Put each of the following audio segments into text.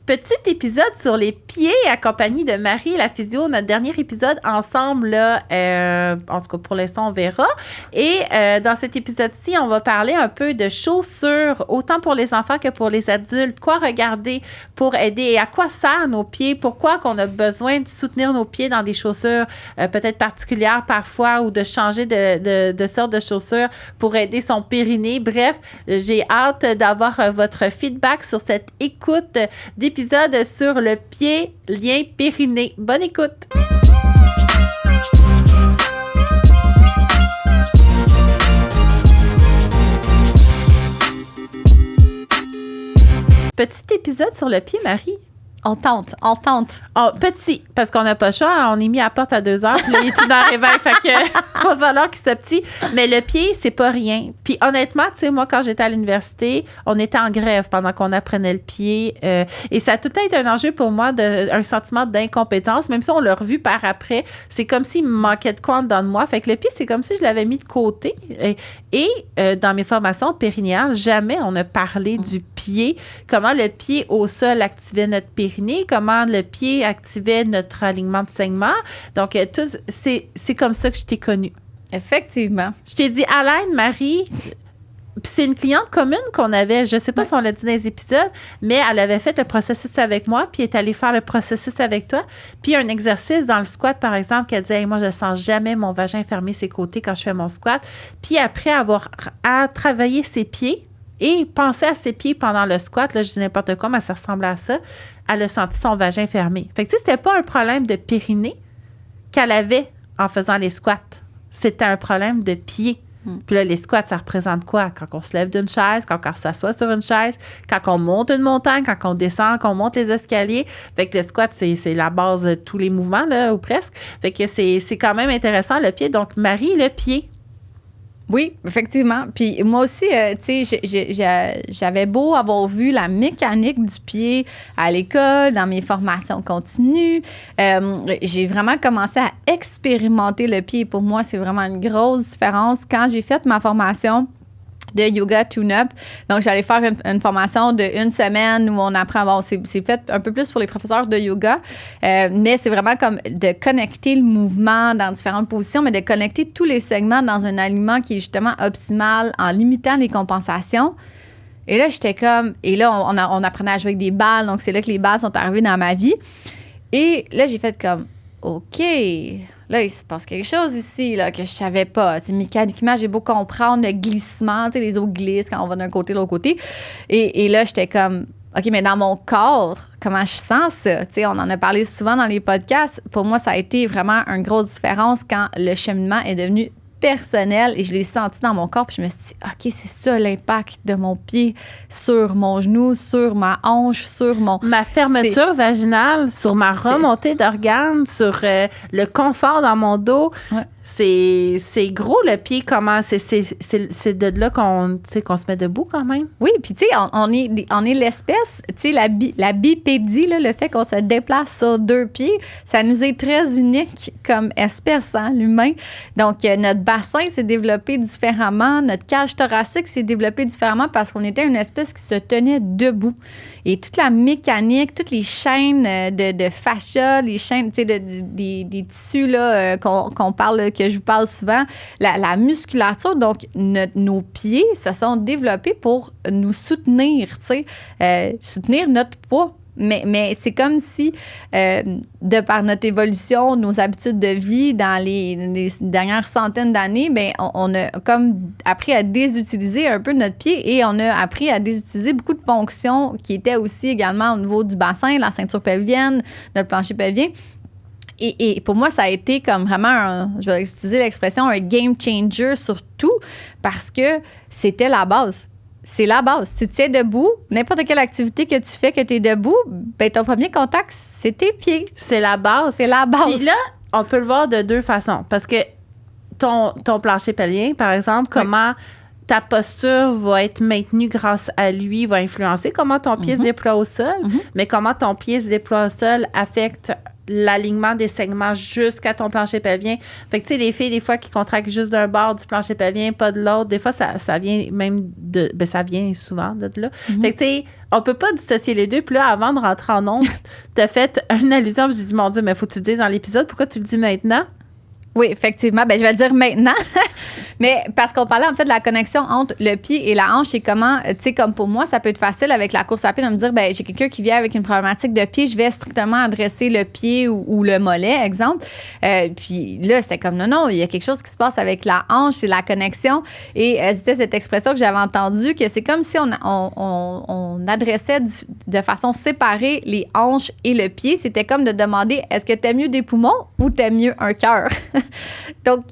Petit épisode sur les pieds accompagné de Marie, la physio, notre dernier épisode ensemble, là, en tout cas pour l'instant, on verra. Et dans cet épisode-ci, on va parler un peu de chaussures, autant pour les enfants que pour les adultes. Quoi regarder pour aider et à quoi servent nos pieds? Pourquoi qu'on a besoin de soutenir nos pieds dans des chaussures peut-être particulières parfois ou de changer de sorte de chaussures pour aider son périnée. Bref, j'ai hâte d'avoir votre feedback sur cette écoute d'épisode sur le pied, lien périnée. Bonne écoute! Petit épisode sur le pied, Marie. On tente. Oh, petit, parce qu'on n'a pas le choix. On est mis à la porte à 2 heures, puis là, il est 1h réveil, fait que va falloir qu'il soit petit. Mais le pied, c'est pas rien. Puis honnêtement, tu sais, moi, quand j'étais à l'université, on était en grève pendant qu'on apprenait le pied. Et ça a tout été un enjeu pour moi, un sentiment d'incompétence, même si on l'a revu par après. C'est comme s'il me manquait de quoi dans moi. Fait que le pied, c'est comme si je l'avais mis de côté. Et dans mes formations périnéales, jamais on a parlé du pied, comment le pied au sol activait notre périnée, comment le pied activait notre alignement de saignement. Donc, c'est comme ça que je t'ai connue. Effectivement. Je t'ai dit, à l'aide, Marie, puis c'est une cliente commune qu'on avait, je ne sais pas si on l'a dit dans les épisodes, mais elle avait fait le processus avec moi, puis elle est allée faire le processus avec toi. Puis un exercice dans le squat, par exemple, qu'elle disait, hey, moi, je ne sens jamais mon vagin fermer ses côtés quand je fais mon squat. Puis après avoir travaillé ses pieds et pensé à ses pieds pendant le squat, là, je dis n'importe quoi, mais ça ressemblait à ça, elle a senti son vagin fermé. Fait que, tu sais, c'était pas un problème de périnée qu'elle avait en faisant les squats. C'était un problème de pied. Puis là, les squats, ça représente quoi? Quand on se lève d'une chaise, quand on s'assoit sur une chaise, quand on monte une montagne, quand on descend, quand on monte les escaliers. Fait que le squat, c'est la base de tous les mouvements, là, ou presque. Fait que c'est quand même intéressant, le pied. Donc, Marie, le pied. Oui, effectivement. Puis moi aussi, tu sais, j'avais beau avoir vu la mécanique du pied à l'école, dans mes formations continues. J'ai vraiment commencé à expérimenter le pied. Pour moi, c'est vraiment une grosse différence. Quand j'ai fait ma formation de yoga tune-up. Donc, j'allais faire une formation d'1 semaine où on apprend, bon, c'est fait un peu plus pour les professeurs de yoga, mais c'est vraiment comme de connecter le mouvement dans différentes positions, mais de connecter tous les segments dans un alignement qui est justement optimal en limitant les compensations. Et là, j'étais comme... Et là, on apprenait à jouer avec des balles, donc c'est là que les balles sont arrivées dans ma vie. Et là, j'ai fait comme, OK... Là, il se passe quelque chose ici là, que je savais pas. T'sais, mécaniquement, j'ai beau comprendre le glissement. Les os glissent quand on va d'un côté de l'autre côté. Et là, j'étais comme, OK, mais dans mon corps, comment je sens ça? T'sais, on en a parlé souvent dans les podcasts. Pour moi, ça a été vraiment une grosse différence quand le cheminement est devenu personnel et je l'ai senti dans mon corps. Puis je me suis dit, OK, c'est ça l'impact de mon pied sur mon genou, sur ma hanche, sur ma fermeture vaginale, sur ma remontée d'organes, sur le confort dans mon dos. Ouais. C'est gros, le pied, comment... C'est de là qu'on se met debout, quand même. Oui, puis tu sais, on est l'espèce, tu sais, la bipédie, là, le fait qu'on se déplace sur 2 pieds, ça nous est très unique comme espèce, hein, l'humain. Donc, notre bassin s'est développé différemment, notre cage thoracique s'est développée différemment parce qu'on était une espèce qui se tenait debout. Et toute la mécanique, toutes les chaînes de fascia, les chaînes, tu sais, des tissus, là, qu'on parle, que je vous parle souvent, la musculature, donc nos pieds se sont développés pour nous soutenir, tu sais, soutenir notre poids. Mais c'est comme si, de par notre évolution, nos habitudes de vie dans les dernières centaines d'années, bien, on a comme appris à désutiliser un peu notre pied et on a appris à désutiliser beaucoup de fonctions qui étaient aussi également au niveau du bassin, la ceinture pelvienne, notre plancher pelvien. Et pour moi, ça a été comme vraiment, je vais utiliser l'expression, un game changer sur tout parce que c'était la base. C'est la base. Tu te tiens debout, n'importe quelle activité que tu fais, que tu es debout, ben ton premier contact, c'est tes pieds. C'est la base. C'est la base. Puis là, on peut le voir de 2 façons. Parce que ton plancher pelvien, par exemple, comment ta posture va être maintenue grâce à lui, va influencer comment ton pied se déploie au sol, mais comment ton pied se déploie au sol affecte l'alignement des segments jusqu'à ton plancher pelvien. Fait que, tu sais, les filles, des fois, qui contractent juste d'un bord du plancher pelvien, pas de l'autre, des fois, ça vient même de... Ben, ça vient souvent de là. Fait que, tu sais, on peut pas dissocier les deux. Puis là, avant de rentrer en ondes, t'as fait une allusion, puis j'ai dit, mon Dieu, mais faut que tu le dises dans l'épisode. Pourquoi tu le dis maintenant? Oui, effectivement. Ben, je vais le dire maintenant. Mais parce qu'on parlait en fait de la connexion entre le pied et la hanche et comment, tu sais, comme pour moi, ça peut être facile avec la course à pied de me dire, ben j'ai quelqu'un qui vient avec une problématique de pied, je vais strictement adresser le pied ou le mollet, exemple. Puis là, c'était comme, non, il y a quelque chose qui se passe avec la hanche, c'est la connexion. Et c'était cette expression que j'avais entendue, que c'est comme si on adressait de façon séparée les hanches et le pied. C'était comme de demander, est-ce que t'aimes mieux des poumons ou t'aimes mieux un cœur? Donc,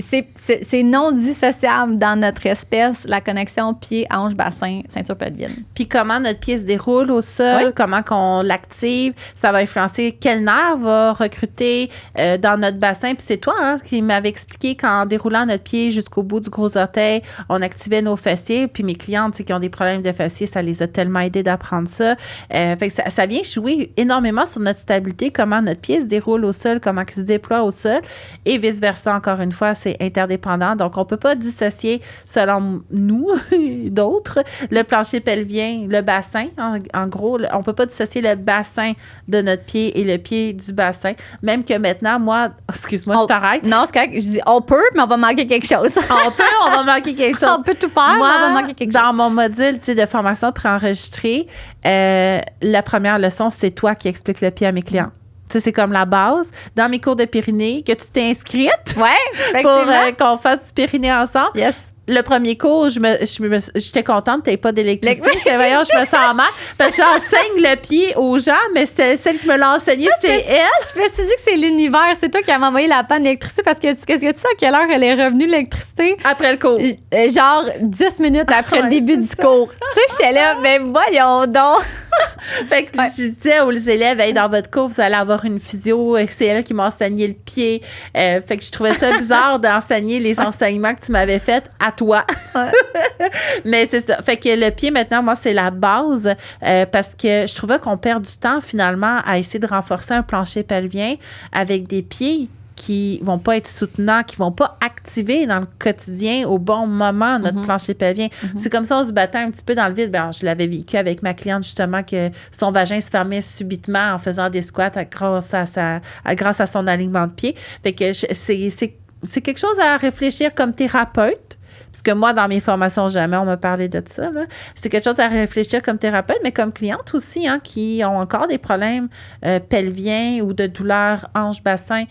c'est non dissociable dans notre espèce, la connexion pied, hanche, bassin, ceinture pelvienne. Puis comment notre pied se déroule au sol, comment qu'on l'active, ça va influencer quel nerf va recruter dans notre bassin. Puis c'est toi qui m'avais expliqué qu'en déroulant notre pied jusqu'au bout du gros orteil, on activait nos fessiers. Puis mes clientes qui ont des problèmes de fessiers, ça les a tellement aidées d'apprendre ça. Fait que ça vient jouer énormément sur notre stabilité, comment notre pied se déroule au sol, comment il se déploie au sol et vice-versa, encore une fois, c'est interdépendant. Donc, on ne peut pas dissocier, selon nous, d'autres, le plancher pelvien, le bassin. En gros, on ne peut pas dissocier le bassin de notre pied et le pied du bassin. Même que maintenant, moi, excuse-moi, je t'arrête. Non, c'est correct. Je dis, on peut, mais on va manquer quelque chose. On va manquer quelque chose. On peut tout faire, moi, mais on va manquer quelque chose. Dans mon module de formation préenregistré, la première leçon, c'est toi qui expliques le pied à mes clients. Tu sais, c'est comme la base. Dans mes cours de périnée, que tu t'es inscrite pour qu'on fasse du périnée ensemble. Yes. Le premier cours, j'étais contente que tu n'aies pas d'électricité. J'étais, voyons, je me sens mal. Parce que j'enseigne le pied aux gens, mais c'est celle qui me l'a enseigné, c'est elle. Je me suis dit que c'est l'univers. C'est toi qui as envoyé la panne d'électricité parce que qu'est-ce que tu sais à quelle heure elle est revenue, l'électricité? Après le cours. Genre 10 minutes après le début du cours. Tu sais, j'étais là, mais voyons donc. Fait que je disais aux élèves, hey, dans votre cours, vous allez avoir une physio, c'est elle qui m'a enseigné le pied. Fait que je trouvais ça bizarre d'enseigner les enseignements que tu m'avais faits à toi. Mais c'est ça. Fait que le pied, maintenant, moi, c'est la base parce que je trouvais qu'on perd du temps, finalement, à essayer de renforcer un plancher pelvien avec des pieds qui vont pas être soutenants, qui vont pas activer dans le quotidien au bon moment notre plancher pelvien. C'est comme ça, on se battait un petit peu dans le vide. Ben, je l'avais vécu avec ma cliente, justement, que son vagin se fermait subitement en faisant des squats grâce à son alignement de pied. Fait que c'est quelque chose à réfléchir comme thérapeute. Parce que moi, dans mes formations, jamais on m'a parlé de ça. Là. C'est quelque chose à réfléchir comme thérapeute, mais comme cliente aussi, qui ont encore des problèmes pelviens ou de douleurs hanche-bassin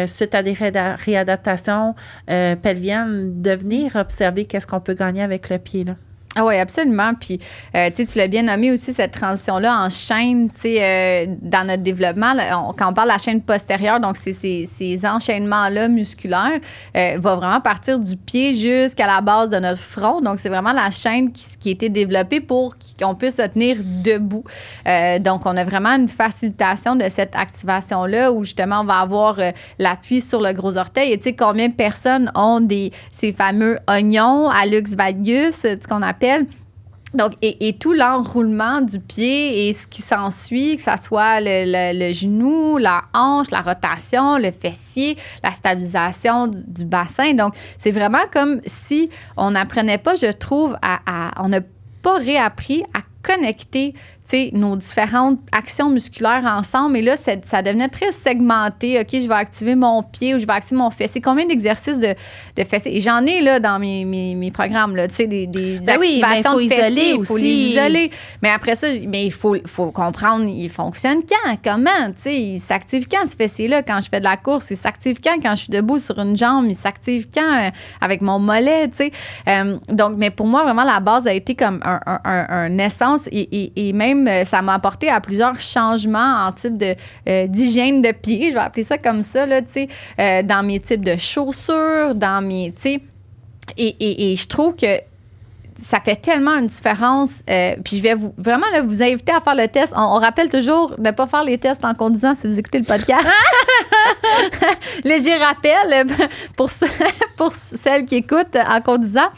suite à des réadaptations pelviennes, de venir observer qu'est-ce qu'on peut gagner avec le pied. Là. Ah oui, absolument. Puis, tu l'as bien nommé aussi, cette transition-là en chaîne, dans notre développement. Quand on parle de la chaîne postérieure, donc ces enchaînements-là musculaires, va vraiment partir du pied jusqu'à la base de notre front. Donc, c'est vraiment la chaîne qui a été développée pour qu'on puisse se tenir debout. Donc, on a vraiment une facilitation de cette activation-là où, justement, on va avoir l'appui sur le gros orteil. Et tu sais, combien de personnes ont ces fameux oignons, hallux valgus, qu'on appelle. Donc, et tout l'enroulement du pied et ce qui s'ensuit, que ça soit le genou, la hanche, la rotation, le fessier, la stabilisation du bassin. Donc, c'est vraiment comme si on n'apprenait pas, je trouve, on n'a pas réappris à connecter nos différentes actions musculaires ensemble. Et là, ça devenait très segmenté. OK, je vais activer mon pied ou je vais activer mon fessier. Combien d'exercices de fessier? Et j'en ai là, dans mes programmes, là, des activations de fessier. Il faut les isoler. Mais après ça, il faut comprendre, il fonctionne quand? Comment? Il s'active quand, ce fessier-là? Quand je fais de la course, il s'active quand je suis debout sur une jambe? Il s'active quand avec mon mollet? Donc, mais pour moi, vraiment, la base a été comme un essence et même ça m'a apporté à plusieurs changements en type d'hygiène de pied, je vais appeler ça comme ça, là, dans mes types de chaussures, dans mes, et je trouve que ça fait tellement une différence. Puis je vais vous inviter à faire le test. On rappelle toujours de ne pas faire les tests en conduisant si vous écoutez le podcast. Léger rappel pour celles qui écoutent en conduisant.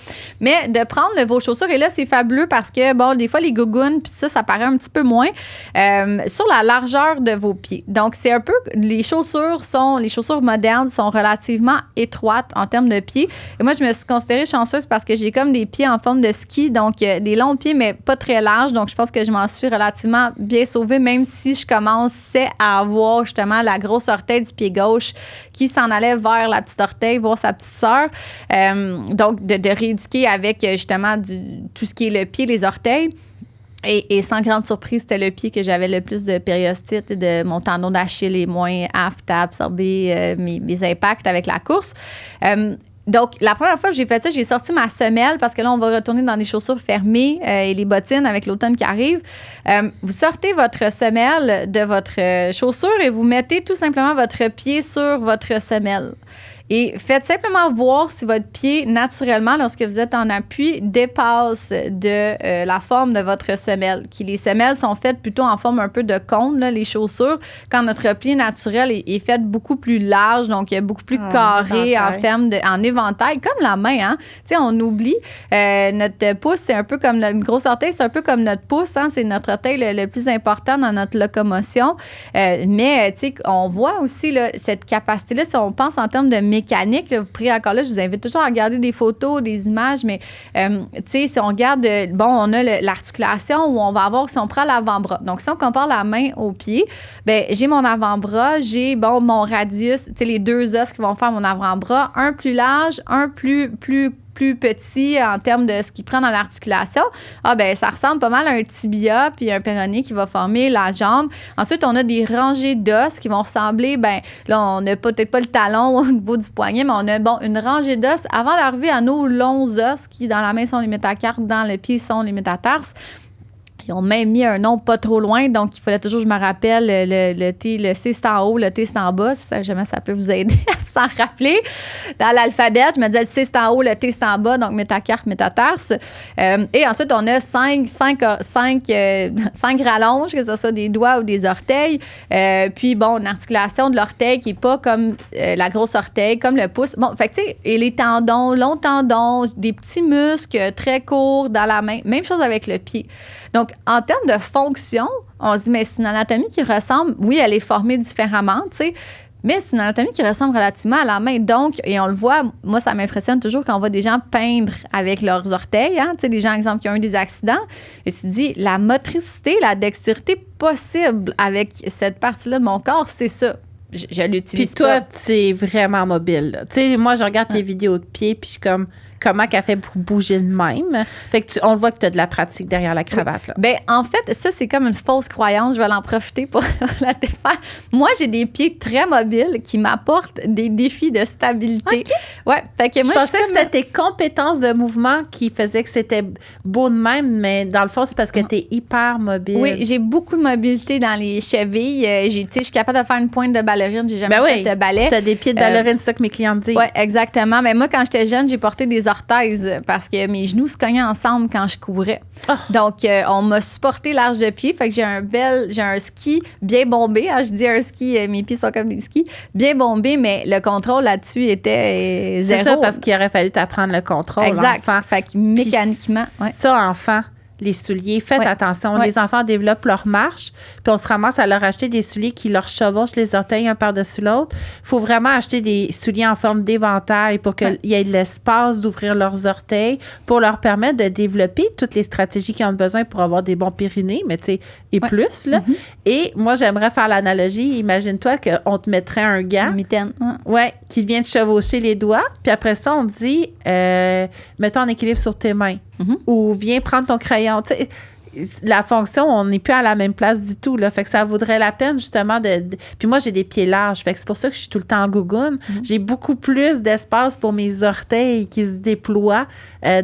Mais de prendre vos chaussures, et là, c'est fabuleux parce que, bon, des fois, les gougounes, puis ça paraît un petit peu moins, sur la largeur de vos pieds. Donc, c'est un peu, les chaussures modernes sont relativement étroites en termes de pieds. Et moi, je me suis considérée chanceuse parce que j'ai comme des pieds en forme de ski, donc des longs pieds, mais pas très larges. Donc, je pense que je m'en suis relativement bien sauvée, même si je commençais à avoir justement la grosse orteil du pied gauche qui s'en allait vers la petite orteil, voir sa petite sœur. Donc, de rééduquer avec justement tout ce qui est le pied, les orteils. Et sans grande surprise, c'était le pied que j'avais le plus de périostite et de mon tendon d'Achille est moins apte à absorber mes impacts avec la course. Donc, la première fois que j'ai fait ça, j'ai sorti ma semelle parce que là, on va retourner dans des chaussures fermées et les bottines avec l'automne qui arrive. Vous sortez votre semelle de votre chaussure et vous mettez tout simplement votre pied sur votre semelle. Et faites simplement voir si votre pied, naturellement, lorsque vous êtes en appui, dépasse de la forme de votre semelle. Les semelles sont faites plutôt en forme un peu de cône, là, les chaussures, quand notre pied naturel est fait beaucoup plus large, donc beaucoup plus carré, en éventail, comme la main. Hein? Tu sais, on oublie, notre pouce, c'est un peu comme une grosse orteil, c'est un peu comme notre pouce, hein? C'est notre orteil le plus important dans notre locomotion. Mais, tu sais, on voit aussi là, cette capacité-là, si on pense en termes de mécanique, là, vous priez encore là, je vous invite toujours à regarder des photos, des images, mais tu sais, si on regarde, on a l'articulation où on va avoir, si on prend l'avant-bras. Donc, si on compare la main au pied, ben j'ai mon avant-bras, j'ai, mon radius, tu sais, les deux os qui vont faire mon avant-bras, un plus large, un plus petit en termes de ce qu'il prend dans l'articulation. Ça ressemble pas mal à un tibia puis un péroné qui va former la jambe. Ensuite, on a des rangées d'os qui vont ressembler, là, on n'a peut-être pas le talon au niveau du poignet, mais on a, une rangée d'os avant d'arriver à nos longs os qui, dans la main, sont les métacarpes, dans le pied, sont les métatarses. Ils ont même mis un nom pas trop loin, donc il fallait toujours, je me rappelle, le C c'est en haut, le T c'est en bas. Si jamais ça peut vous aider à vous en rappeler. Dans l'alphabet, je me disais le C c'est en haut, le T c'est en bas, donc métacarpe, métatarse. Et ensuite, on a cinq rallonges, que ce soit des doigts ou des orteils. Puis, une articulation de l'orteil qui n'est pas comme la grosse orteil, comme le pouce. Fait que, tu sais, et les tendons, longs tendons, des petits muscles très courts dans la main. Même chose avec le pied. Donc, en termes de fonction, on se dit, mais c'est une anatomie qui ressemble, oui, elle est formée différemment, tu sais, mais c'est une anatomie qui ressemble relativement à la main. Donc, et on le voit, moi, ça m'impressionne toujours quand on voit des gens peindre avec leurs orteils, hein, tu sais, des gens, exemple, qui ont eu des accidents, et tu te dis, la motricité, la dextérité possible avec cette partie-là de mon corps, c'est ça. Je l'utilise. Puis toi, tu es vraiment mobile. Tu sais, moi, je regarde tes vidéos de pied, puis je suis comme, comment qu'elle fait pour bouger de même? Fait que on le voit que tu as de la pratique derrière la cravate. Là. Bien, en fait, ça, c'est comme une fausse croyance. Je vais en profiter pour la défaire. Moi, j'ai des pieds très mobiles qui m'apportent des défis de stabilité. Okay. Ouais. Fait que moi, je pensais que c'était tes compétences de mouvement qui faisaient que c'était beau de même, mais dans le fond, c'est parce que tu es hyper mobile. Oui, j'ai beaucoup de mobilité dans les chevilles. Je suis capable de faire une pointe de ballerine. J'ai jamais fait de ballet. Tu as des pieds de ballerine, c'est ça que mes clientes disent. Oui, exactement. Mais moi, quand j'étais jeune, j'ai porté des orthèses parce que mes genoux se cognaient ensemble quand je courais. Oh. Donc, on m'a supporté large de pied. Fait que j'ai un ski bien bombé. Hein, je dis un ski, mes pieds sont comme des skis, bien bombés, mais le contrôle là-dessus était zéro. C'est ça, parce qu'il aurait fallu t'apprendre le contrôle. Exact. Enfant. Fait que mécaniquement. Ça, enfant. Les souliers, faites attention. Les enfants développent leur marche, puis on se ramasse à leur acheter des souliers qui leur chevauchent les orteils un par-dessus l'autre. Il faut vraiment acheter des souliers en forme d'éventail pour qu'il y ait l'espace d'ouvrir leurs orteils, pour leur permettre de développer toutes les stratégies qu'ils ont besoin pour avoir des bons périnées, mais tu sais, et plus, là. Mm-hmm. Et moi, j'aimerais faire l'analogie. Imagine-toi qu'on te mettrait un gant. Une mitaine. Qui vient te chevaucher les doigts, puis après ça, on te dit, mets-toi en équilibre sur tes mains. Mm-hmm. Ou viens prendre ton crayon. T'sais, la fonction, on n'est plus à la même place du tout. Là. Fait que ça vaudrait la peine, justement, Puis moi, j'ai des pieds larges. Fait que c'est pour ça que je suis tout le temps en gougoune. Mm-hmm. J'ai beaucoup plus d'espace pour mes orteils qui se déploient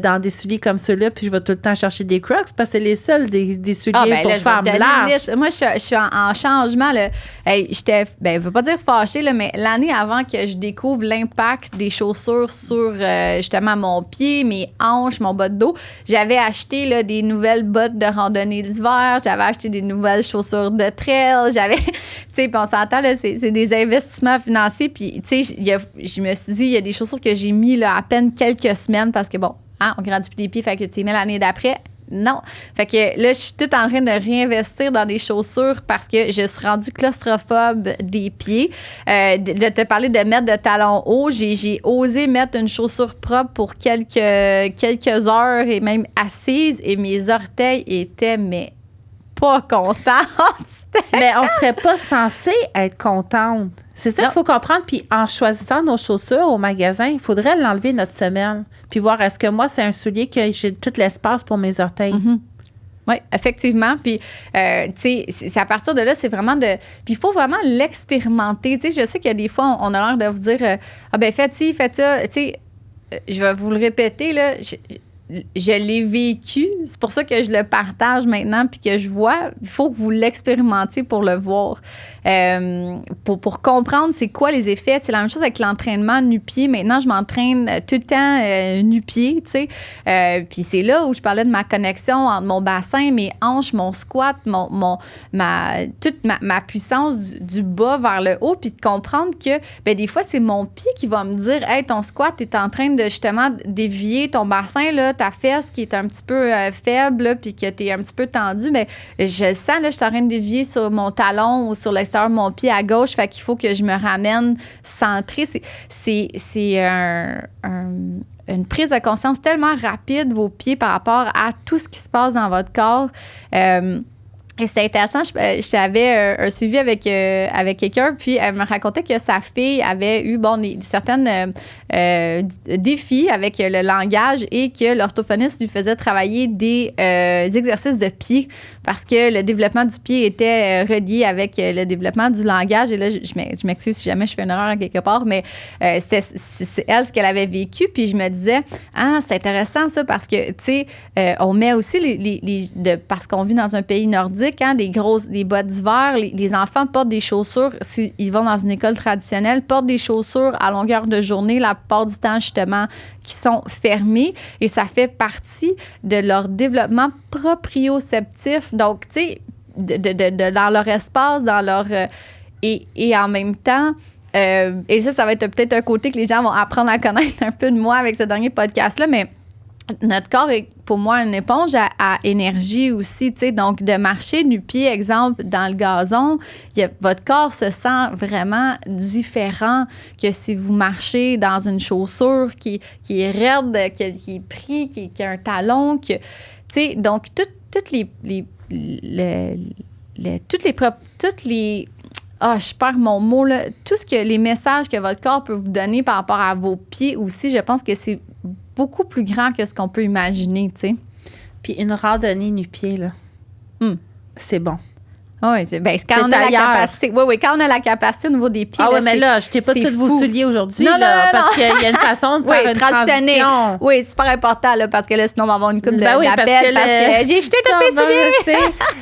dans des souliers comme ceux-là. Puis je vais tout le temps chercher des Crocs parce que c'est les seuls des souliers pour femmes larges. Moi, je suis en changement. Là. J'étais, je ne veux pas dire fâchée, là, mais l'année avant que je découvre l'impact des chaussures sur, justement, mon pied, mes hanches, mon bas de dos, j'avais acheté là, des nouvelles bottes de randonnée l'hiver, j'avais acheté des nouvelles chaussures de trail, j'avais, tu sais, puis on s'entend, là, c'est des investissements financiers, puis, tu sais, je me suis dit, il y a des chaussures que j'ai mis, là, à peine quelques semaines, parce que, bon, hein, on grandit plus des pieds, fait que tu mets l'année d'après. Non. Fait que là, je suis toute en train de réinvestir dans des chaussures parce que je suis rendue claustrophobe des pieds. De te parler de mettre de talons hauts, j'ai osé mettre une chaussure propre pour quelques heures et même assise et mes orteils étaient, mais pas contentes. Mais on serait pas censé être contente. C'est ça qu'il faut comprendre. Puis en choisissant nos chaussures au magasin, il faudrait l'enlever notre semelle. Puis voir est-ce que moi, c'est un soulier que j'ai tout l'espace pour mes orteils. Mm-hmm. Oui, effectivement. Puis, tu sais, c'est à partir de là, c'est vraiment de... Puis, il faut vraiment l'expérimenter. Tu sais, je sais qu'il y a des fois, on a l'air de vous dire, ah ben faites ci, faites ça. Tu sais, je vais vous le répéter, là, je l'ai vécu. C'est pour ça que je le partage maintenant puis que je vois. Il faut que vous l'expérimentiez pour le voir. Pour comprendre c'est quoi les effets. C'est la même chose avec l'entraînement nu-pied. Maintenant, je m'entraîne tout le temps nu-pied, tu sais. Puis c'est là où je parlais de ma connexion entre mon bassin, mes hanches, mon squat, toute ma puissance du bas vers le haut, puis de comprendre que ben, des fois, c'est mon pied qui va me dire « Hey, ton squat, tu es en train de justement dévier ton bassin, là, ta fesse qui est un petit peu faible, puis que tu es un petit peu tendu. Mais je le sens, là, je suis en train de dévier sur mon talon ou sur l'extérieur de mon pied à gauche, fait qu'il faut que je me ramène centré. C'est une prise de conscience tellement rapide, vos pieds, par rapport à tout ce qui se passe dans votre corps. Et c'était intéressant, j'avais un suivi avec quelqu'un, puis elle me racontait que sa fille avait eu certains défis avec le langage et que l'orthophoniste lui faisait travailler des exercices de pied parce que le développement du pied était relié avec le développement du langage. Et là, je m'excuse si jamais je fais une erreur quelque part, mais c'est elle ce qu'elle avait vécu. Puis je me disais, c'est intéressant ça parce que, tu sais, on met aussi parce qu'on vit dans un pays nordique, hein, des bottes d'hiver, les enfants portent des chaussures, s'ils vont dans une école traditionnelle, portent des chaussures à longueur de journée, la plupart du temps, justement, qui sont fermées. Et ça fait partie de leur développement proprioceptif. Donc, tu sais, dans leur espace, dans leur... et en même temps... et ça va être peut-être un côté que les gens vont apprendre à connaître un peu de moi avec ce dernier podcast-là, mais notre corps est pour moi une éponge à énergie aussi, tu sais, donc de marcher du pied, exemple, dans le gazon, votre corps se sent vraiment différent que si vous marchez dans une chaussure qui est raide, qui est pris, qui a un talon, tu sais, donc toutes les je perds mon mot, là. Tout ce que les messages que votre corps peut vous donner par rapport à vos pieds aussi, je pense que c'est beaucoup plus grand que ce qu'on peut imaginer, tu sais. Puis une randonnée nu-pied, là, c'est bon. Oui, c'est quand on a la capacité. Oui, quand on a la capacité au niveau des pieds. Ah oui, mais là, je t'ai pas tous vos souliers aujourd'hui, parce qu'il y a une façon de faire une transition. Oui, c'est super important, là, parce que là, sinon, on va avoir une coupe d'appel parce que j'ai jeté tous mes souliers.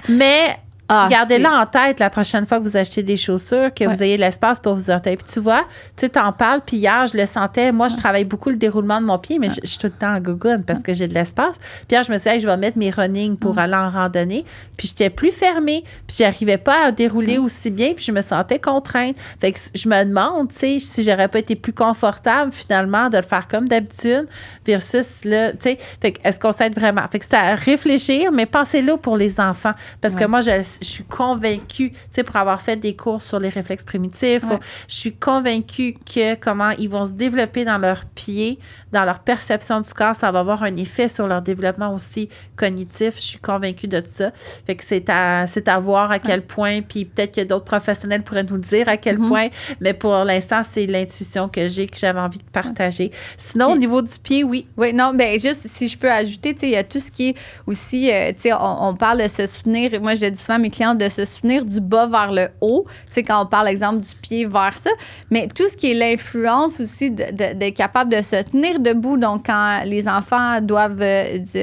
Mais... gardez-le en tête la prochaine fois que vous achetez des chaussures, que vous ayez l'espace pour vos orteils. Puis tu vois, tu sais, t'en parles, puis hier, je le sentais. Moi, je travaille beaucoup le déroulement de mon pied, mais je suis tout le temps en gougoune parce que j'ai de l'espace. Puis hier, je me suis dit, je vais mettre mes running pour aller en randonnée. Puis j'étais plus fermée, puis j'arrivais pas à dérouler aussi bien, puis je me sentais contrainte. Fait que je me demande, tu sais, si j'aurais pas été plus confortable, finalement, de le faire comme d'habitude versus, là, tu sais, fait que est-ce qu'on s'aide vraiment? Fait que c'est à réfléchir, mais pensez-le pour les enfants. Parce que moi, je suis convaincue, tu sais, pour avoir fait des cours sur les réflexes primitifs, je suis convaincue que comment ils vont se développer dans leurs pieds, dans leur perception du corps, ça va avoir un effet sur leur développement aussi cognitif. Je suis convaincue de ça. Fait que c'est à voir à quel point, puis peut-être que d'autres professionnels pourraient nous dire à quel point, mais pour l'instant, c'est l'intuition que j'avais envie de partager. Sinon, au niveau du pied, oui. Oui, non, bien, juste si je peux ajouter, tu sais, il y a tout ce qui est aussi, tu sais, on parle de se soutenir. Moi, je dis souvent à mes clientes de se soutenir du bas vers le haut. Tu sais, quand on parle, exemple, du pied vers ça. Mais tout ce qui est l'influence aussi d'être capable de se tenir debout. Donc, quand les enfants doivent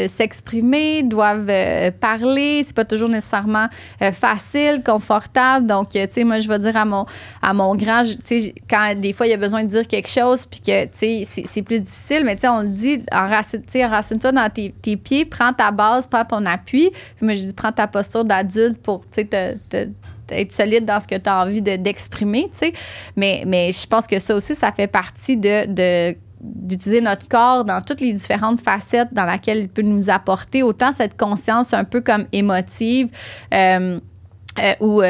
s'exprimer, doivent parler, c'est pas toujours nécessairement facile, confortable. Donc, tu sais, moi, je vais dire à mon grand, tu sais, quand des fois, il y a besoin de dire quelque chose, puis que, tu sais, c'est plus difficile, mais tu sais, on le dit, enracine-toi dans tes pieds, prends ta base, prends ton appui. Puis moi, je dis, prends ta posture d'adulte pour, tu sais, être solide dans ce que tu as envie d'exprimer, tu sais. Mais je pense que ça aussi, ça fait partie d'utiliser notre corps dans toutes les différentes facettes dans lesquelles il peut nous apporter autant cette conscience un peu comme émotive, ou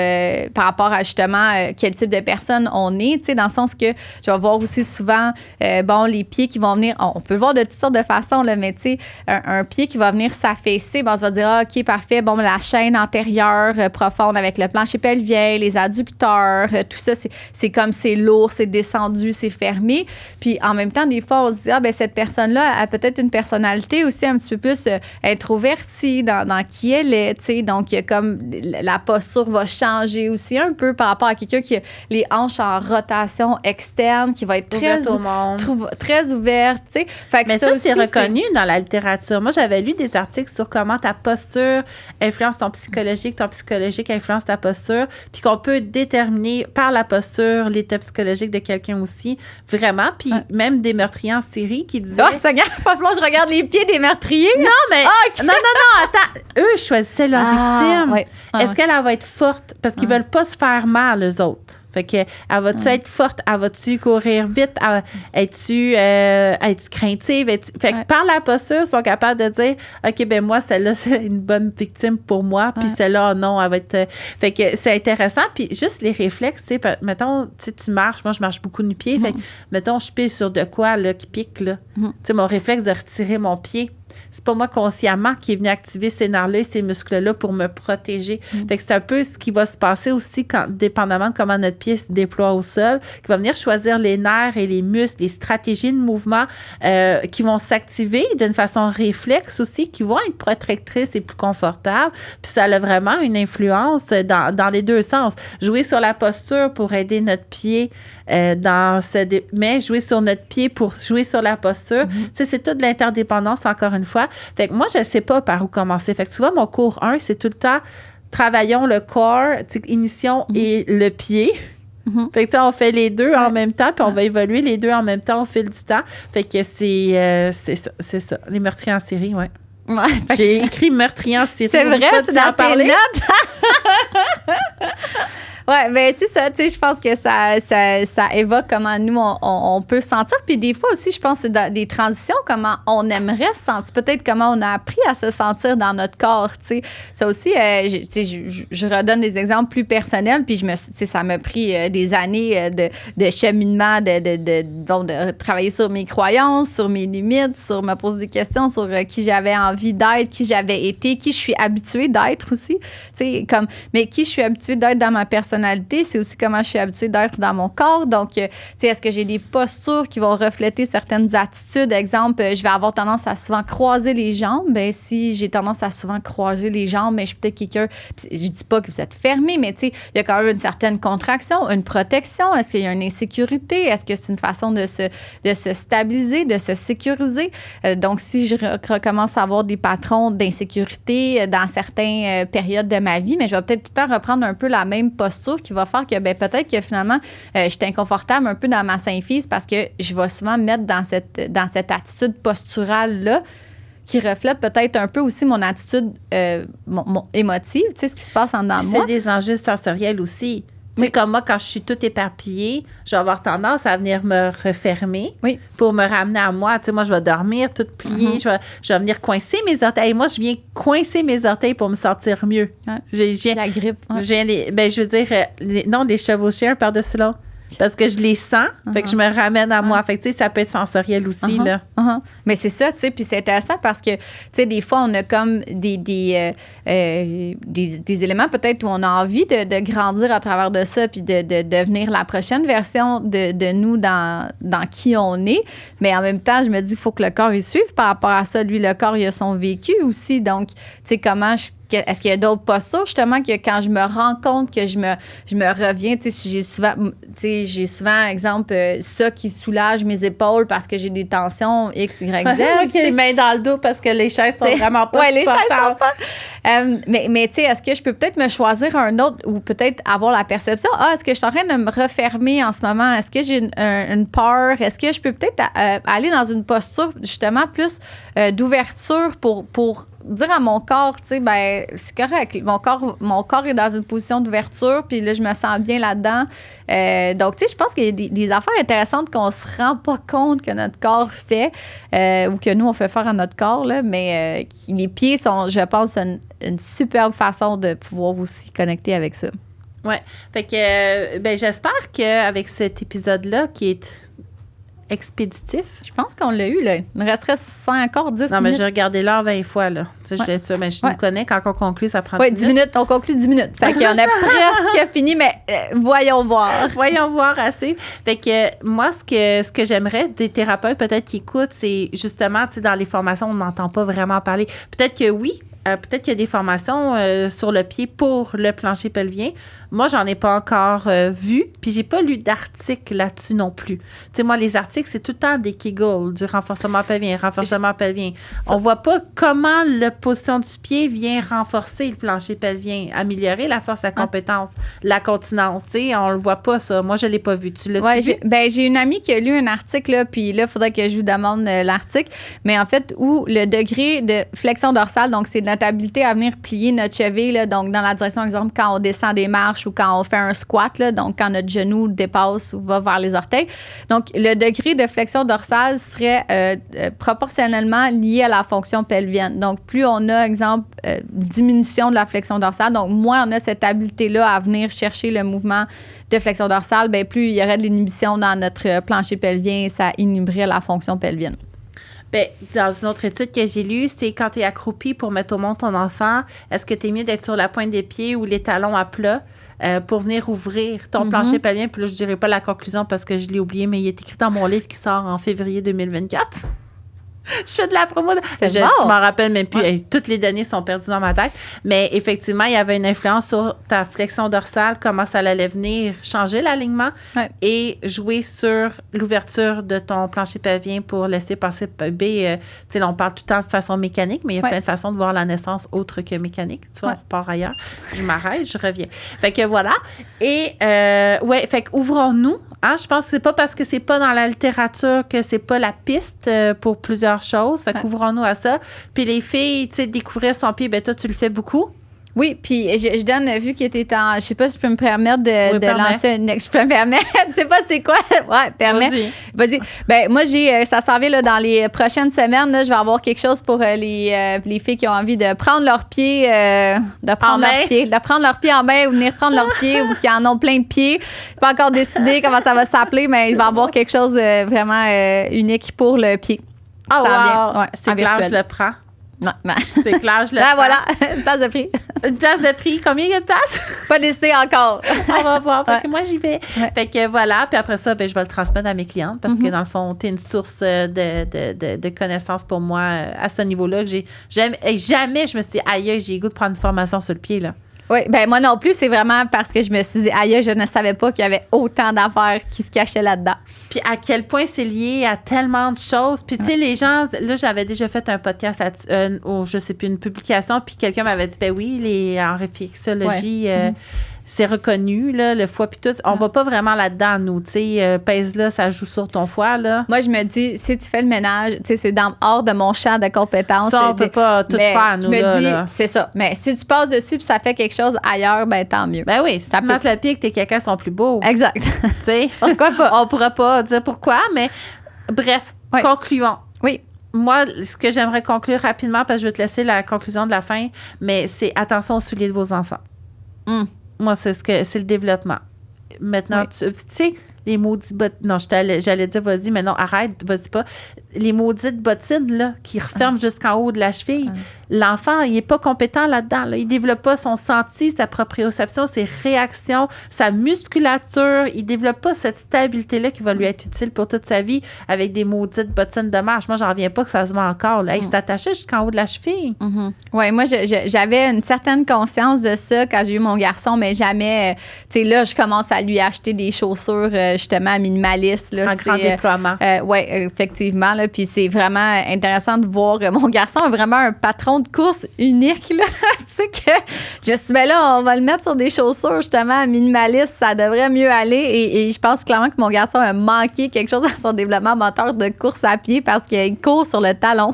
par rapport à justement quel type de personne on est, tu sais, dans le sens que je vais voir aussi souvent, les pieds qui vont venir, on peut le voir de toutes sortes de façons, là, mais tu sais, un pied qui va venir s'affaisser, on se va dire, OK, parfait, la chaîne antérieure profonde avec le plancher pelvien, les adducteurs, tout ça, c'est comme c'est lourd, c'est descendu, c'est fermé. Puis en même temps, des fois, on se dit, cette personne-là a peut-être une personnalité aussi un petit peu plus introvertie dans qui elle est, tu sais, donc comme la posture va changer aussi un peu par rapport à quelqu'un qui a les hanches en rotation externe, qui va être très ouverte, tu sais. Mais ça c'est reconnu dans la littérature. Moi, j'avais lu des articles sur comment ta posture influence ton psychologique influence ta posture, puis qu'on peut déterminer par la posture l'état psychologique de quelqu'un aussi, vraiment. Puis même des meurtriers en série qui disaient... Oh, ça gagne pas falloir que je regarde les pieds des meurtriers. Non, mais... Okay. Non, attends. Eux choisissaient leur victime. Ouais. Est-ce qu'elle va être forte? Parce qu'ils veulent pas se faire mal, eux autres. Fait que, elle va-tu être forte? Elle va-tu courir vite? Es-tu craintive? Fait que par la posture, ils sont capables de dire, OK, moi, celle-là, c'est une bonne victime pour moi. Puis celle-là, non, elle va être... Fait que c'est intéressant. Puis juste les réflexes, tu sais, mettons, tu marches. Moi, je marche beaucoup du pied. Fait que, mettons, je pisse sur de quoi, là, qui pique, là. Tu sais, mon réflexe de retirer mon pied. C'est pas moi consciemment qui est venu activer ces nerfs-là et ces muscles-là pour me protéger. Fait que c'est un peu ce qui va se passer aussi dépendamment de comment notre pied se déploie au sol, qui va venir choisir les nerfs et les muscles, les stratégies de mouvement qui vont s'activer d'une façon réflexe aussi, qui vont être protectrices et plus confortables. Puis ça a vraiment une influence dans les deux sens. Jouer sur la posture pour aider notre pied mais jouer sur notre pied pour jouer sur la posture. Tu sais, c'est toute l'interdépendance, encore une fois. Fait que moi, je ne sais pas par où commencer. Fait que tu vois, mon cours 1, c'est tout le temps travaillons le corps, initions et le pied. Fait que tu sais, on fait les deux en même temps, puis on va évoluer les deux en même temps au fil du temps. Fait que c'est ça. Les meurtriers en série, ouais. J'ai écrit meurtrier en série. C'est vrai, c'est dans tes notes. Ouais, ben c'est ça, tu sais, je pense que ça évoque comment nous, on peut se sentir. Puis des fois aussi, je pense que c'est des transitions, comment on aimerait se sentir. Peut-être comment on a appris à se sentir dans notre corps, tu sais. Ça aussi, je redonne des exemples plus personnels, puis ça m'a pris des années de cheminement, de travailler sur mes croyances, sur mes limites, sur me poser des questions, sur qui j'avais envie d'être, qui j'avais été, qui je suis habituée d'être aussi, tu sais, mais qui je suis habituée d'être dans ma personnalité, c'est aussi comment je suis habituée d'être dans mon corps. Donc, tu sais, est-ce que j'ai des postures qui vont refléter certaines attitudes? Exemple, je vais avoir tendance à souvent croiser les jambes. Ben si j'ai tendance à souvent croiser les jambes, mais je suis peut-être quelqu'un... Je dis pas que vous êtes fermé, mais tu sais, il y a quand même une certaine contraction, une protection. Est-ce qu'il y a une insécurité? Est-ce que c'est une façon de se stabiliser, de se sécuriser? Donc, si je recommence à avoir des patrons d'insécurité dans certaines périodes de ma vie, mais je vais peut-être tout le temps reprendre un peu la même posture qui va faire que peut-être que finalement, je suis inconfortable un peu dans ma symphyse parce que je vais souvent me mettre dans cette attitude posturale-là qui reflète peut-être un peu aussi mon attitude mon émotive, tu sais, ce qui se passe en dedans de moi. C'est des enjeux sensoriels aussi. Tu sais, comme moi, quand je suis toute éparpillée, je vais avoir tendance à venir me refermer pour me ramener à moi. Tu sais, moi, je vais dormir toute pliée. Je vais venir coincer mes orteils. Moi, je viens coincer mes orteils pour me sentir mieux. J'ai la grippe. Je veux dire, les chevauchés un par-dessus l'autre. Parce que je les sens, fait que je me ramène à moi. Fait que, tu sais, ça peut être sensoriel aussi, là. Mais c'est ça, tu sais, puis c'est intéressant parce que, tu sais, des fois, on a comme des éléments peut-être où on a envie de grandir à travers de ça puis de devenir la prochaine version de nous dans qui on est. Mais en même temps, je me dis, il faut que le corps y suive par rapport à ça. Lui, le corps, il a son vécu aussi. Donc, tu sais, comment est-ce qu'il y a d'autres postures, justement, que quand je me rends compte que je me reviens, tu sais, si j'ai souvent, exemple, ça qui soulage mes épaules parce que j'ai des tensions X, Y, Z. Moi qui ai les mains dans le dos parce que les chaises sont vraiment pas supportables. Mais tu sais, est-ce que je peux peut-être me choisir un autre ou peut-être avoir la perception, est-ce que je suis en train de me refermer en ce moment? Est-ce que j'ai une peur? Est-ce que je peux peut-être aller dans une posture, justement, plus d'ouverture pour dire à mon corps, tu sais, ben c'est correct. Mon corps est dans une position d'ouverture, puis là, je me sens bien là-dedans. Donc, tu sais, je pense qu'il y a des affaires intéressantes qu'on se rend pas compte que notre corps fait ou que nous, on fait faire à notre corps, là, mais les pieds sont, je pense, une superbe façon de pouvoir aussi connecter avec ça. Oui. Fait que, ben, j'espère qu'avec cet épisode-là, qui est expéditif. Je pense qu'on l'a eu, là. Il me resterait encore 10 minutes. Non, mais j'ai regardé l'heure 20 fois, là. Tu sais, mais je nous connais, quand on conclut, ça prend 10 minutes. Oui, 10 minutes. On conclut 10 minutes. Fait qu'on a presque fini, mais voyons voir. Voyons voir assez. Fait que moi, ce que j'aimerais des thérapeutes, peut-être qui écoutent, c'est justement, tu sais, dans les formations, on n'entend pas vraiment parler. Peut-être que oui, peut-être qu'il y a des formations sur le pied pour le plancher pelvien. Moi, j'en ai pas encore vu, puis j'ai pas lu d'article là-dessus non plus. Tu sais, moi, les articles, c'est tout le temps des Kegel, du renforcement pelvien. On voit pas comment la position du pied vient renforcer le plancher pelvien, améliorer la force, la compétence, la continence. Tu sais, on le voit pas, ça. Moi, je l'ai pas vu. Tu l'as vu? J'ai une amie qui a lu un article, là, puis là, il faudrait que je vous demande l'article, mais en fait, où le degré de flexion dorsale, donc c'est notre habilité à venir plier notre cheville, là, donc dans la direction, exemple, quand on descend des marches ou quand on fait un squat, là, donc quand notre genou dépasse ou va vers les orteils. Donc, le degré de flexion dorsale serait proportionnellement lié à la fonction pelvienne. Donc, plus on a, exemple, diminution de la flexion dorsale, donc moins on a cette habilité-là à venir chercher le mouvement de flexion dorsale, bien, plus il y aurait de l'inhibition dans notre plancher pelvien et ça inhiberait la fonction pelvienne. Bien, dans une autre étude que j'ai lue, c'est quand tu es accroupi pour mettre au monde ton enfant, est-ce que tu es mieux d'être sur la pointe des pieds ou les talons à plat pour venir ouvrir ton plancher pelvien? Puis là, je ne dirai pas la conclusion parce que je l'ai oublié, mais il est écrit dans mon livre qui sort en février 2024. Je fais de la promo. Je m'en rappelle même plus. Ouais. Toutes les données sont perdues dans ma tête. Mais effectivement, il y avait une influence sur ta flexion dorsale, comment ça allait venir changer l'alignement et jouer sur l'ouverture de ton plancher pelvien pour laisser passer bébé. Tu sais, on parle tout le temps de façon mécanique, mais il y a plein de façons de voir la naissance autre que mécanique. Tu vois, on repart ailleurs. Je m'arrête, je reviens. Fait que voilà. Et, fait qu'ouvrons-nous. Hein, je pense que c'est pas parce que c'est pas dans la littérature que c'est pas la piste pour plusieurs choses. Fait qu'ouvrons-nous à ça. Puis les filles, tu sais, découvrir son pied, ben toi, tu le fais beaucoup. Oui, puis je donne, vu qu'il était en... Je sais pas si je peux me permettre de lancer une... Je peux me permettre. Je sais pas c'est quoi. Ouais, permets. Vas-y. Ben moi, ça s'en vient là, dans les prochaines semaines. Là, je vais avoir quelque chose pour les filles qui ont envie de prendre leurs pieds, de prendre leurs pieds en main ou venir prendre leurs pieds ou qui en ont plein de pieds. Pas encore décidé comment ça va s'appeler, mais il va y avoir quelque chose vraiment unique pour le pied. Ah, wow. Ouais, c'est clair, je le prends. Non, c'est clair, je le prends. Voilà, une place de prix. Une place de prix. Combien il y a de places? Pas décidé encore. On va voir. Fait que moi, j'y vais. Fait que voilà. Puis après ça, ben, je vais le transmettre à mes clientes parce que dans le fond, tu es une source de connaissances pour moi à ce niveau-là. Jamais je me suis dit, aïe, j'ai le goût de prendre une formation sur le pied, là. Oui, ben moi non plus, c'est vraiment parce que je me suis dit, aïe, je ne savais pas qu'il y avait autant d'affaires qui se cachaient là-dedans. Puis à quel point c'est lié à tellement de choses. Puis tu sais, les gens, là, j'avais déjà fait un podcast là-dessus, ou je sais plus, une publication, puis quelqu'un m'avait dit, ben oui, en réflexologie, c'est reconnu, là, le foie puis tout. On va pas vraiment là-dedans, nous, tu sais. Pèse-là, ça joue sur ton foie, là. Moi, je me dis, si tu fais le ménage, tu sais, c'est hors de mon champ de compétences. Ça, on peut pas tout faire, nous, là. Je me dis, c'est ça. Mais si tu passes dessus puis ça fait quelque chose ailleurs, ben tant mieux. Ben oui, si tu masses le pied que tes caca sont plus beaux. Exact. Tu sais. Pourquoi pas? On pourra pas dire pourquoi, mais bref, concluons. Oui. Moi, ce que j'aimerais conclure rapidement, parce que je vais te laisser la conclusion de la fin, mais c'est attention aux souliers de vos enfants. Moi, c'est le développement. Maintenant, tu sais, les maudits bottines. Non, j'allais dire, vas-y, mais non, arrête, vas-y pas. Les maudites bottines, là, qui referment jusqu'en haut de la cheville. L'enfant, il n'est pas compétent là-dedans. Là. Il ne développe pas son senti, sa proprioception, ses réactions, sa musculature. Il ne développe pas cette stabilité-là qui va lui être utile pour toute sa vie avec des maudites bottines de marche. Moi, j'en reviens pas que ça se voit encore. Là. Hey, c'est attaché jusqu'en haut de la cheville. Oui, moi, j'avais une certaine conscience de ça quand j'ai eu mon garçon, mais jamais, tu sais, là, je commence à lui acheter des chaussures, justement, minimalistes. Là, en grand déploiement. Oui, effectivement. Là, puis c'est vraiment intéressant de voir. Mon garçon a vraiment un patron de course unique. Là. Tu sais que je me suis dit, ben là, on va le mettre sur des chaussures, justement, minimalistes. Ça devrait mieux aller. Et je pense clairement que mon garçon a manqué quelque chose dans son développement moteur de course à pied parce qu'il court sur le talon,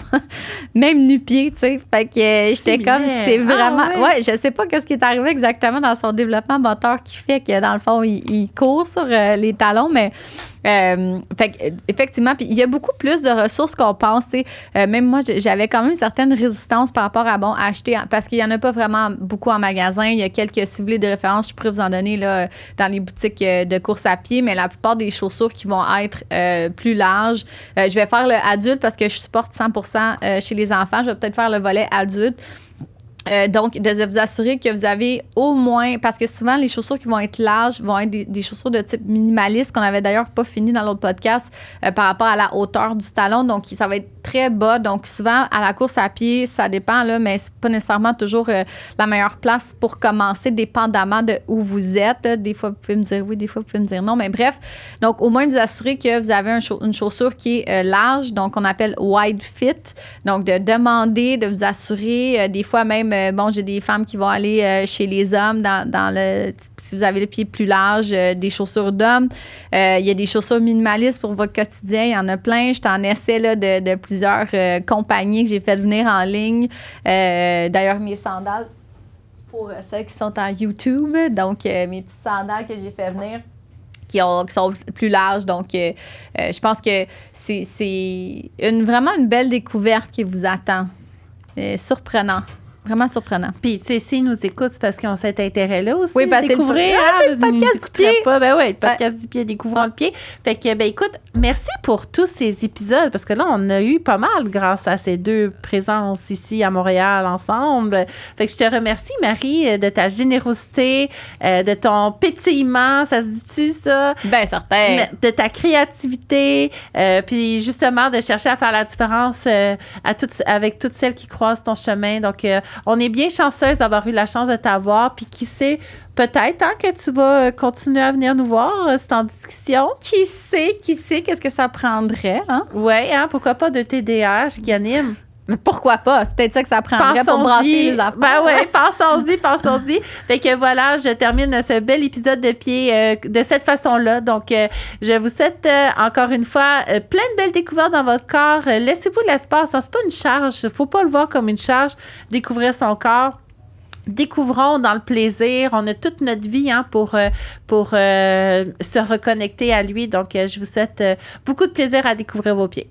même nu-pied, tu sais. Fait que j'étais comme, c'est vraiment... Ouais, je sais pas qu'est-ce qui est arrivé exactement dans son développement moteur qui fait que, dans le fond, il court sur les talons, mais... fait que, effectivement, puis il y a beaucoup plus de ressources qu'on pense. Même moi, j'avais quand même une certaine résistance par rapport à acheter, parce qu'il n'y en a pas vraiment beaucoup en magasin. Il y a quelques, si vous voulez, de références, je pourrais vous en donner là, dans les boutiques de course à pied, mais la plupart des chaussures qui vont être plus larges. Je vais faire le adulte parce que je supporte 100% chez les enfants. Je vais peut-être faire le volet adulte. Donc, de vous assurer que vous avez au moins... Parce que souvent, les chaussures qui vont être larges vont être des chaussures de type minimaliste, qu'on n'avait d'ailleurs pas fini dans l'autre podcast, par rapport à la hauteur du talon. Donc, ça va être très bas. Donc, souvent, à la course à pied, ça dépend, là, mais c'est pas nécessairement toujours la meilleure place pour commencer, dépendamment de où vous êtes. Là. Des fois, vous pouvez me dire oui, des fois, vous pouvez me dire non. Mais bref, donc, au moins, vous assurer que vous avez une chaussure qui est large, donc on appelle wide fit. Donc, de demander, de vous assurer, des fois même, j'ai des femmes qui vont aller chez les hommes si vous avez le pied plus large, des chaussures d'hommes. Il y a des chaussures minimalistes pour votre quotidien. Il y en a plein. Je t'en essaie là, de plusieurs compagnies que j'ai fait venir en ligne. D'ailleurs, mes sandales, pour celles qui sont en YouTube, donc mes petites sandales que j'ai fait venir, qui sont plus larges. Donc, je pense que c'est vraiment une belle découverte qui vous attend. Surprenant. Vraiment surprenant. Puis, tu sais, s'ils nous écoutent, c'est parce qu'ils ont cet intérêt-là aussi. Oui, parce que découvrir. c'est le podcast du pied. Ben oui, le podcast du pied, découvrons le pied. Fait que, ben écoute, merci pour tous ces épisodes, parce que là, on a eu pas mal grâce à ces 2 présences ici à Montréal ensemble. Fait que je te remercie, Marie, de ta générosité, de ton pétillement, ça se dit-tu, ça? Bien, certain. De ta créativité, puis justement, de chercher à faire la différence avec toutes celles qui croisent ton chemin. Donc, on est bien chanceuse d'avoir eu la chance de t'avoir. Puis qui sait, peut-être que tu vas continuer à venir nous voir. C'est en discussion. Qui sait qu'est-ce que ça prendrait, hein? Oui, pourquoi pas de TDAH qui anime? Mais pourquoi pas? C'est peut-être ça que ça prendrait pour brasser les affaires. Ben oui, pensons-y. Fait que voilà, je termine ce bel épisode de pied de cette façon-là. Donc, je vous souhaite encore une fois plein de belles découvertes dans votre corps. Laissez-vous l'espace. C'est pas une charge. Il ne faut pas le voir comme une charge, découvrir son corps. Découvrons dans le plaisir. On a toute notre vie pour se reconnecter à lui. Donc, je vous souhaite beaucoup de plaisir à découvrir vos pieds.